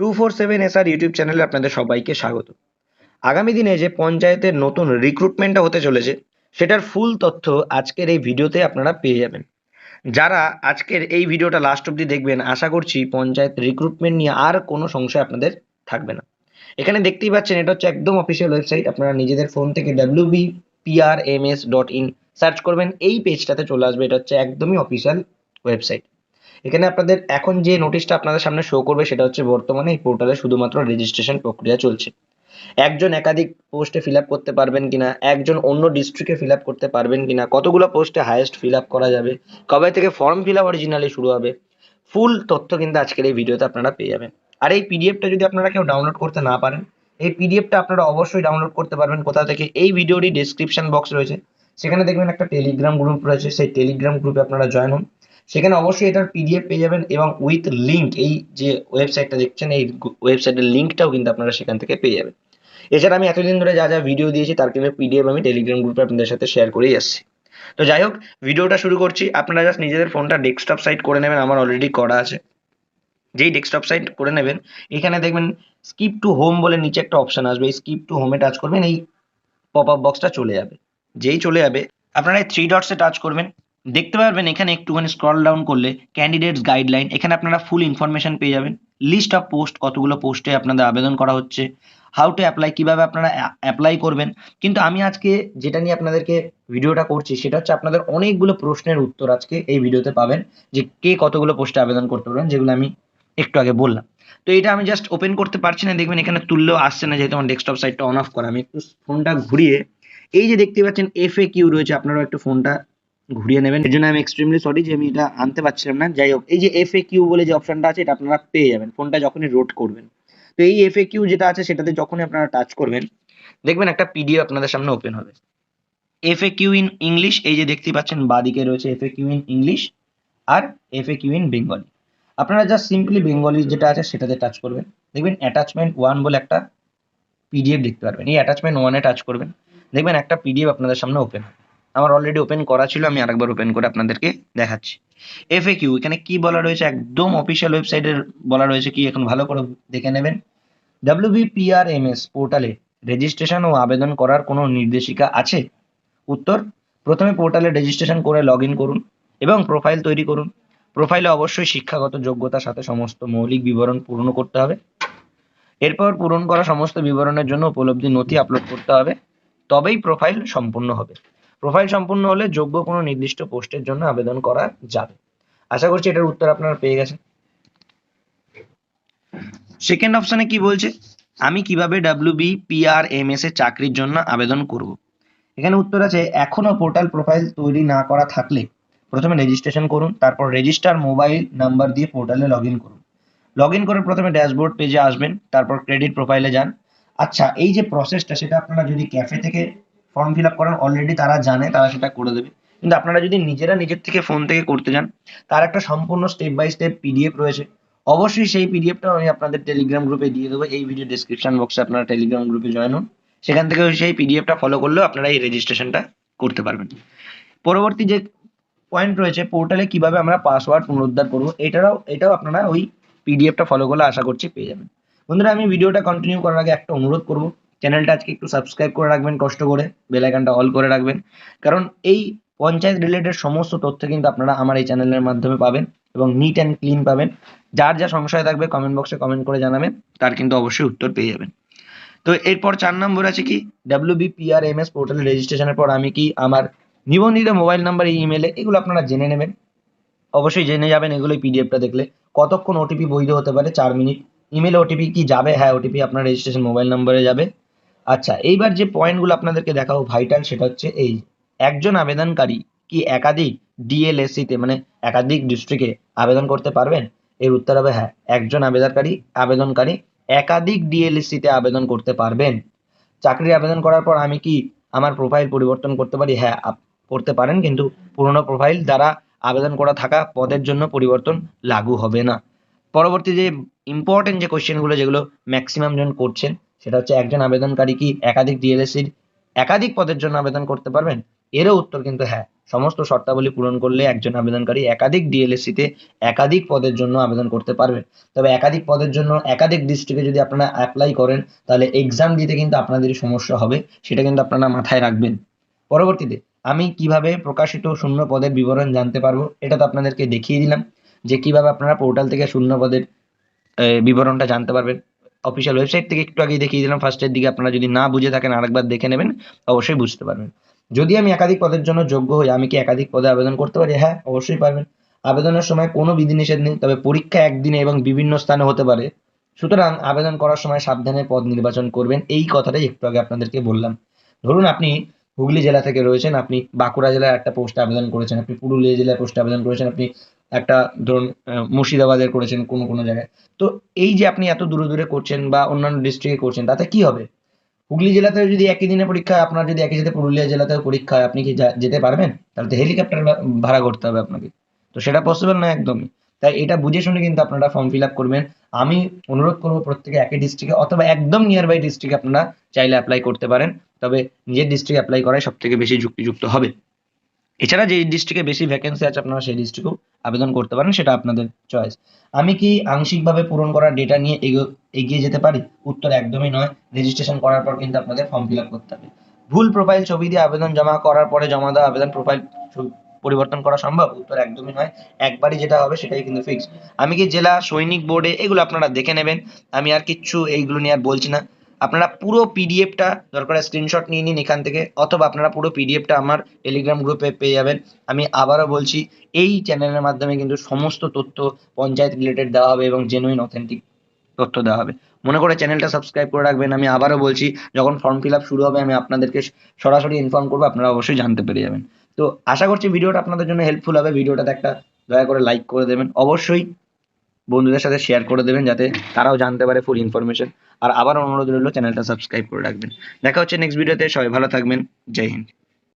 247 SR YouTube চ্যানেলে আপনাদের সবাইকে স্বাগত। আগামী দিনে যে পঞ্চায়েতের নতুন রিক্রুটমেন্টটা হতে চলেছে সেটার ফুল তথ্য আজকের এই ভিডিওতে আপনারা পেয়ে যাবেন। যারা আজকের এই ভিডিওটা লাস্ট অব্দি দেখবেন আশা করছি পঞ্চায়েত রিক্রুটমেন্ট নিয়ে আর কোনো সংশয় আপনাদের থাকবে না। এখানে দেখতেই পাচ্ছেন এটা হচ্ছে একদম অফিসিয়াল ওয়েবসাইট। আপনারা নিজেদের ফোন থেকে wbprms.in সার্চ করবেন, এই পেজটাতে চলে আসবে। এটা হচ্ছে একদমই অফিসিয়াল ওয়েবসাইট। এখানে আপনাদের এখন যে নোটিশটা আপনাদের সামনে শো করবে সেটা হচ্ছে বর্তমানে এই পোর্টালে শুধুমাত্র রেজিস্ট্রেশন প্রক্রিয়া চলছে। একজন একাধিক পোস্টে ফিল আপ করতে পারবেন কিনা, একজন অন্য ডিস্ট্রিক্টে ফিল আপ করতে পারবেন কিনা, কতগুলো পোস্টে হাইয়েস্ট ফিল আপ করা যাবে, কবে থেকে ফর্ম ফিল আপ অরিজিনালি শুরু হবে, ফুল তথ্য কিন্তু আজকের এই ভিডিওতে আপনারা পেয়ে যাবেন। আর এই পিডিএফটা যদি আপনারা কেউ ডাউনলোড করতে না পারেন, এই পিডিএফটা আপনারা অবশ্যই ডাউনলোড করতে পারবেন কোথা থেকে, এই ভিডিওরই ডেসক্রিপশন বক্স রয়েছে, সেখানে দেখবেন একটা টেলিগ্রাম গ্রুপ রয়েছে, সেই টেলিগ্রাম গ্রুপে আপনারা জয়েন হন। সেখানে অবশ্যই এটার পিডিএফ পেয়ে যাবেন এবং উইথ লিঙ্ক, এই যে ওয়েবসাইটটা দেখছেন এই ওয়েবসাইটের লিঙ্কটাও কিন্তু আপনারা সেখান থেকে পেয়ে যাবেন। এছাড়া আমি এতদিন ধরে যা যা ভিডিও দিয়েছি তার কিন্তু পিডিএফ আমি টেলিগ্রাম গ্রুপে আপনাদের সাথে শেয়ার করেই আসছি। তো যাই হোক, ভিডিওটা শুরু করছি। আপনারা জাস্ট নিজেদের ফোনটা ডেস্কটপ সাইড করে নেবেন, আমার অলরেডি করা আছে। যেই ডেস্কটপ সাইড করে নেবেন, এখানে দেখবেন স্কিপ টু হোম বলে নিচে একটা অপশন আসবে, এই স্কিপ টু হোমে টাচ করবেন, এই পপ আপ বক্সটা চলে যাবে। যেই চলে যাবে আপনারা এই থ্রি ডটসে টাচ করবেন, দেখতে পারবেন এখানে একটুখানি স্ক্রল ডাউন করলে ক্যান্ডিডেটস গাইডলাইন, এখানে আপনারা ফুল ইনফরমেশন পেয়ে যাবেন। লিস্ট অফ পোস্ট, কতগুলো পোস্টে আপনাদের আবেদন করা হচ্ছে, হাউ টু অ্যাপ্লাই, কিভাবে আপনারা অ্যাপ্লাই করবেন। কিন্তু আমি আজকে যেটা নিয়ে আপনাদেরকে ভিডিওটা করছি সেটা হচ্ছে আপনাদের অনেকগুলো প্রশ্নের উত্তর আজকে এই ভিডিওতে পাবেন, যে কে কতগুলো পোস্টে আবেদন করতে পারবেন, যেগুলো আমি একটু আগে বললাম। তো এটা আমি জাস্ট ওপেন করতে পারছি না, দেখবেন এখানে তুললেও আসছে না, যেহেতু আমার ডেস্কটপ সাইটটা অন অফ করা। আমি একটু ফোনটা ঘুরিয়ে, এই যে দেখতে পাচ্ছেন FAQ রয়েছে, আপনারাও একটু ফোনটা ঘুরিয়ে নেবেন। এর জন্য আমি এক্সট্রিমলি সরি যে আমি এটা আনতে পারছিলাম না। যাই হোক, এই যে FAQ বলে যে অপশনটা আছে এটা আপনারা পেয়ে যাবেন ফোনটা যখনই রোট করবেন। তো এই FAQ যেটা আছে সেটাতে যখনই আপনারা টাচ করবেন, দেখবেন একটা পিডিএফ আপনাদের সামনে ওপেন হবে। FAQ ইন ইংলিশ, এই যে দেখতে পাচ্ছেন বাঁদিকে রয়েছে FAQ ইন ইংলিশ আর FAQ ইন বেঙ্গলি। আপনারা জাস্ট সিম্পলি বেঙ্গলি যেটা আছে সেটাতে টাচ করবেন, দেখবেন অ্যাটাচমেন্ট 1 বলে একটা পিডিএফ দেখতে পারবেন। এই অ্যাটাচমেন্ট 1-এ টাচ করবেন, দেখবেন একটা পিডিএফ আপনাদের সামনে ওপেন হবে। আমার অলরেডি ওপেন করা ছিল, আমি আরেকবার ওপেন করে আপনাদেরকে দেখাচ্ছি। FAQ এখানে কি বলা রয়েছে, একদম অফিসিয়াল ওয়েবসাইটের বলা রয়েছে কি, এখন ভালো করে দেখে নেবেন। WBPRMS পোর্টালে রেজিস্ট্রেশন ও আবেদন করার কোনো নির্দেশিকা আছে? উত্তর, প্রথমে পোর্টালে রেজিস্ট্রেশন করে লগ ইন করুন এবং প্রোফাইল তৈরি করুন। প্রোফাইলে অবশ্যই শিক্ষাগত যোগ্যতার সাথে সমস্ত মৌলিক বিবরণ পূর্ণ করতে হবে। এরপর পূরণ করা সমস্ত বিবরণের জন্য উপলব্ধি নথি আপলোড করতে হবে, তবেই প্রোফাইল সম্পূর্ণ হবে। প্রোফাইল সম্পূর্ণ হলে যোগ্য কোনো নির্দিষ্ট পোস্টের জন্য আবেদন করা যাবে। আশা করছি এটার উত্তর আপনারা পেয়ে গেছেন। সেকেন্ড অপশনে কি বলছে, আমি কিভাবে WBPRMS এর চাকরির জন্য আবেদন করব। এখানে উত্তর আছে, এখনো পোর্টাল প্রোফাইল তৈরি না করা থাকলে প্রথমে রেজিস্ট্রেশন করুন, তারপর রেজিস্টার মোবাইল নাম্বার দিয়ে পোর্টালে লগ ইন করুন। লগ ইন করে প্রথমে ড্যাশবোর্ড পেজে আসবেন, তারপর ক্রেডিট প্রোফাইলে যান। আচ্ছা, এই যে প্রসেসটা সেটা আপনারা যদি ক্যাফে থেকে ফর্ম ফিল আপ করেন অলরেডি তারা জানে, তারা সেটা করে দেবে। কিন্তু আপনারা যদি নিজেরা নিজের থেকে ফোন থেকে করতে যান, তার একটা সম্পূর্ণ স্টেপ বাই স্টেপ পিডিএফ রয়েছে। অবশ্যই সেই পিডিএফটাও আমি আপনাদের টেলিগ্রাম গ্রুপে দিয়ে দেবো, এই ভিডিও ডেসক্রিপশন বক্সে আপনারা টেলিগ্রাম গ্রুপে জয়েন হন, সেখান থেকে সেই পিডিএফটা ফলো করলেও আপনারা এই রেজিস্ট্রেশনটা করতে পারবেন। পরবর্তী যে পয়েন্ট রয়েছে, পোর্টালে কিভাবে আমরা পাসওয়ার্ড পুনরুদ্ধার করবো, এটাও আপনারা ওই পিডিএফটা ফলো করলে আশা করছি পেয়ে যাবেন। বন্ধুরা, আমি ভিডিওটা কন্টিনিউ করার আগে একটা অনুরোধ করব, চ্যানেলটা আজকে একটু সাবস্ক্রাইব করে রাখবেন কষ্ট করে, বেল আইকনটা অল করে রাখবেন, কারণ এই পঞ্চায়েত রিলেটেড সমস্ত তথ্য কিন্তু আপনারা আমার এই চ্যানেলের মাধ্যমে পাবেন এবং নিট অ্যান্ড ক্লিন পাবেন। যার যা সংশয় থাকবে কমেন্ট বক্সে কমেন্ট করে জানাবেন, তার কিন্তু অবশ্যই উত্তর পেয়ে যাবেন। তো এরপর 4 নম্বর আছে কি, WBPRMS পোর্টালে রেজিস্ট্রেশনের পর আমি কি আমার নিবন্ধিত মোবাইল নাম্বার, ইমেলে, এগুলো আপনারা জেনে নেবেন। অবশ্যই জেনে যাবেন এগুলো পিডিএফটা দেখলে। কতক্ষণ ওটিপি বৈধ হতে পারে, 4 মিনিট। ইমেলে ওটিপি কি যাবে? হ্যাঁ, ওটিপি আপনার রেজিস্ট্রেশন মোবাইল নম্বরে যাবে। আচ্ছা, এইবার যে পয়েন্টগুলো আপনাদেরকে দেখাবো ভাইটাল, সেটা হচ্ছে এই, একজন আবেদনকারী কি একাধিক ডিএলএসসিতে মানে একাধিক ডিস্ট্রিক্টে আবেদন করতে পারবেন? এর উত্তর হবে হ্যাঁ, একজন আবেদনকারী একাধিক ডিএলএসসিতে আবেদন করতে পারবেন। চাকরির আবেদন করার পর আমি কি আমার প্রোফাইল পরিবর্তন করতে পারি? হ্যাঁ, করতে পারেন, কিন্তু পুরনো প্রোফাইল দ্বারা আবেদন করা থাকা পদের জন্য পরিবর্তন লাগু হবে না। পরবর্তী যে ইম্পর্টেন্ট যে কোশ্চেনগুলো যেগুলো ম্যাক্সিমাম জন করছেন, সেটা হচ্ছে, একজন আবেদনকারী কি একাধিক ডিএলএসসির একাধিক পদের জন্য আবেদন করতে পারবেন? এরও উত্তর কিন্তু হ্যাঁ। সমস্ত শর্তাবলী পূরণ করলে একজন আবেদনকারী একাধিক ডিএলএসসি তে একাধিক পদের জন্য আবেদন করতে পারবেন। তবে একাধিক পদের জন্য একাধিক ডিস্ট্রিক্টে যদি আপনারা অ্যাপ্লাই করেন তাহলে এক্সাম দিতে কিন্তু আপনাদেরই সমস্যা হবে, সেটা কিন্তু আপনারা মাথায় রাখবেন। পরবর্তীতে আমি কিভাবে প্রকাশিত শূন্য পদের বিবরণ জানতে পারবো, এটা তো আপনাদেরকে দেখিয়ে দিলাম যে কিভাবে আপনারা পোর্টাল থেকে শূন্য পদের বিবরণটা জানতে পারবেন। অফিসিয়াল ওয়েবসাইট থেকে একটু আগেই দেখিয়ে দিলাম, ফার্স্টের দিকে আপনারা যদি না বুঝে থাকেন আরেকবার দেখে নেবেন, অবশ্যই বুঝতে পারবেন। যদি আমি একাধিক পদের জন্য যোগ্য হই, আমি কি একাধিক পদে আবেদন করতে পারি? হ্যাঁ, অবশ্যই পারবেন। আবেদনের সময় কোনো বিধিনিষেধ নেই, তবে পরীক্ষা একদিনে এবং বিভিন্ন স্থানে হতে পারে। সুতরাং আবেদন করার সময় সাবধানে পদ নির্বাচন করবেন, এই কথাটাই একটু আগে আপনাদেরকে বললাম। ধরুন আপনি হুগলি জেলা থেকে রয়েছেন, আপনি বাঁকুড়া জেলার একটা পোস্টে আবেদন করেছেন, আপনি পুরুলিয়া জেলার পোস্টে আবেদন করেছেন, আপনি একটা ধরুন মুর্শিদাবাদের করেছেন কোনো জায়গায়। তো এই যে আপনি এত দূরে দূরে করছেন বা অন্যান্য ডিস্ট্রিক্টে করছেন, তাতে কি হবে? হুগলি জেলাতেও যদি একই দিনে পরীক্ষা হয়, আপনার যদি একই সাথে পুরুলিয়া জেলাতেও পরীক্ষা হয়, আপনি কি যেতে পারবেন? তাহলে তো হেলিকপ্টার ভাড়া করতে হবে আপনাকে। তো সেটা পসিবল না একদমই। তাই এটা বুঝে শুনে কিন্তু আপনারা ফর্ম ফিল আপ করবেন। আমি অনুরোধ করবো প্রত্যেকে একই ডিস্ট্রিক্টে অথবা একদম নিয়ার বাই ডিস্ট্রিক্টে আপনারা চাইলে অ্যাপ্লাই করতে পারেন। তবে নিজের ডিস্ট্রিক্টে অ্যাপ্লাই করাই সব থেকে বেশি যুক্তিযুক্ত হবে। এছাড়া যে ডিস্ট্রিক্টে বেশি ভ্যাকেন্সি আছে আপনারা সেই ডিস্ট্রিক্টেও আবেদন করতে পারেন, সেটা আপনাদের চয়েস। আমি কি আংশিকভাবে পূরণ করা ডেটা নিয়ে এগিয়ে যেতে পারি? উত্তর একদমই নয়। রেজিস্ট্রেশন করার পর কিন্তু আপনাদের ফর্ম ফিল আপ করতে হবে। ভুল প্রোফাইল ছবি দিয়ে আবেদন জমা করার পরে জমা দেওয়া আবেদন প্রোফাইল পরিবর্তন করা সম্ভব? উত্তর একদমই নয়। একবারই যেটা হবে সেটাই কিন্তু ফিক্স। আমি কি জেলা সৈনিক বোর্ডে, এগুলো আপনারা দেখে নেবেন, আমি আর কিচ্ছু এইগুলো নিয়ে আর বলছি না। আপনারা পুরো পিডিএফটা দরকার স্ক্রিনশট নিয়ে নিন এখান থেকে, অথবা আপনারা পুরো পিডিএফটা আমার টেলিগ্রাম গ্রুপে পেয়ে যাবেন। আমি আবারও বলছি, এই চ্যানেলের মাধ্যমে কিন্তু সমস্ত তথ্য পঞ্চায়েত রিলেটেড দেওয়া হবে এবং জেনুইন অথেন্টিক তথ্য দেওয়া হবে। মনে করে চ্যানেলটা সাবস্ক্রাইব করে রাখবেন। আমি আবারও বলছি, যখন ফর্ম ফিল আপ শুরু হবে আমি আপনাদেরকে সরাসরি ইনফর্ম করবো, আপনারা অবশ্যই জানতে পেরে যাবেন। তো আশা করছি ভিডিওটা আপনাদের জন্য হেল্পফুল হবে। ভিডিওটাতে একটা দয়া করে লাইক করে দেবেন, অবশ্যই বন্ধুদের সাথে শেয়ার করে দেবেন যাতে তারাও জানতে পারে ফুল ইনফরমেশন। আর আবার অনুরোধ রইল চ্যানেলটা সাবস্ক্রাইব করে রাখবেন। দেখা হচ্ছে নেক্সট ভিডিওতে, সবাই ভালো থাকবেন। জয় হিন্দ।